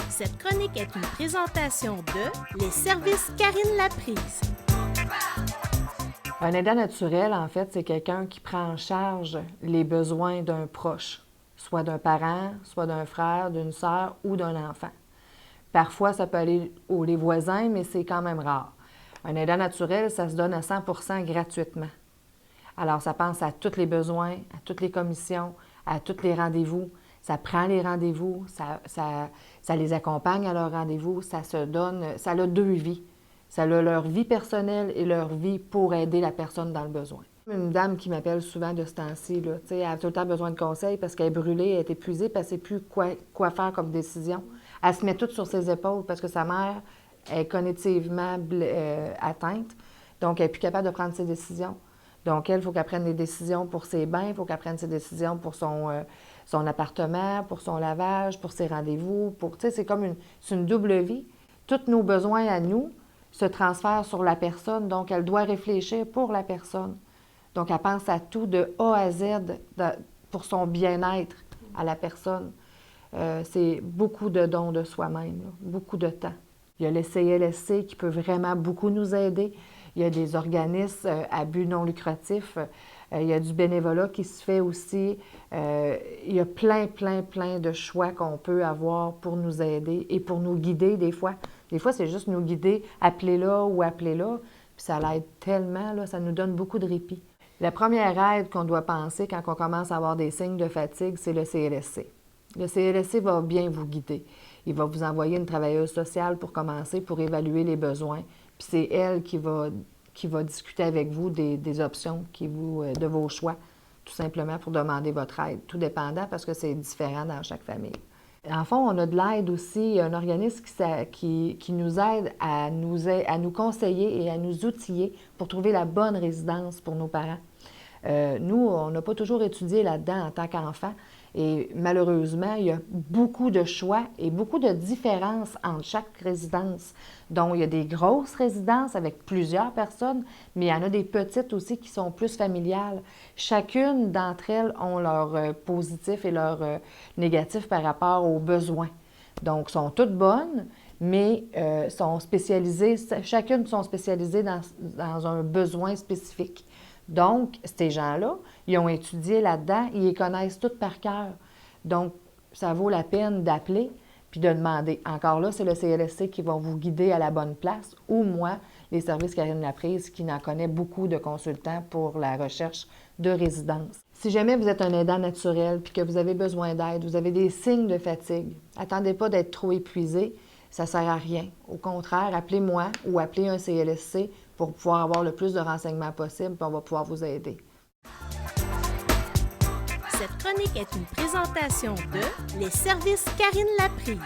Cette chronique est une présentation de Les services Karine Laprise. Un aidant naturel, en fait, c'est quelqu'un qui prend en charge les besoins d'un proche, soit d'un parent, soit d'un frère, d'une sœur ou d'un enfant. Parfois, ça peut aller les voisins, mais c'est quand même rare. Un aidant naturel, ça se donne à 100% gratuitement. Alors, ça pense à tous les besoins, à toutes les commissions, à tous les rendez-vous. Ça prend les rendez-vous, ça les accompagne à leurs rendez-vous, ça se donne, ça a deux vies. Ça a leur vie personnelle et leur vie pour aider la personne dans le besoin. Une dame qui m'appelle souvent de ce temps-ci, là, elle a tout le temps besoin de conseils parce qu'elle est brûlée, elle est épuisée, puis elle ne sait plus quoi faire comme décision. Elle se met toute sur ses épaules parce que sa mère est cognitivement atteinte, donc elle n'est plus capable de prendre ses décisions. Donc, elle, il faut qu'elle prenne des décisions pour ses bains, il faut qu'elle prenne ses décisions pour son appartement, pour son lavage, pour ses rendez-vous. C'est comme une double vie. Tous nos besoins à nous se transfèrent sur la personne, donc elle doit réfléchir pour la personne. Donc, elle pense à tout de A à Z pour son bien-être à la personne. C'est beaucoup de dons de soi-même, là, beaucoup de temps. Il y a le CLSC qui peut vraiment beaucoup nous aider. Il y a des organismes à but non lucratif. Il y a du bénévolat qui se fait aussi. Il y a plein de choix qu'on peut avoir pour nous aider et pour nous guider des fois. Des fois, c'est juste nous guider, appelez là ou appelez là. Puis ça l'aide tellement, là, ça nous donne beaucoup de répit. La première aide qu'on doit penser quand on commence à avoir des signes de fatigue, c'est le CLSC. Le CLSC va bien vous guider. Il va vous envoyer une travailleuse sociale pour commencer, pour évaluer les besoins. Puis c'est elle qui va discuter avec vous des options de vos choix, tout simplement pour demander votre aide, tout dépendant parce que c'est différent dans chaque famille. En fond, on a de l'aide aussi, un organisme qui nous aide à nous conseiller et à nous outiller pour trouver la bonne résidence pour nos parents. Nous, on n'a pas toujours étudié là-dedans en tant qu'enfant. Et malheureusement, il y a beaucoup de choix et beaucoup de différences entre chaque résidence. Donc, il y a des grosses résidences avec plusieurs personnes, mais il y en a des petites aussi qui sont plus familiales. Chacune d'entre elles ont leur positif et leur négatif par rapport aux besoins. Donc, sont toutes bonnes, mais sont spécialisées, chacune sont spécialisées dans un besoin spécifique. Donc, ces gens-là, ils ont étudié là-dedans, ils les connaissent toutes par cœur. Donc, ça vaut la peine d'appeler puis de demander. Encore là, c'est le CLSC qui va vous guider à la bonne place ou moi, les services Karine Laprise, qui en connaît beaucoup de consultants pour la recherche de résidence. Si jamais vous êtes un aidant naturel puis que vous avez besoin d'aide, vous avez des signes de fatigue, attendez pas d'être trop épuisé, ça ne sert à rien. Au contraire, appelez-moi ou appelez un CLSC pour pouvoir avoir le plus de renseignements possible, puis on va pouvoir vous aider. Cette chronique est une présentation de Les services Karine Laprise.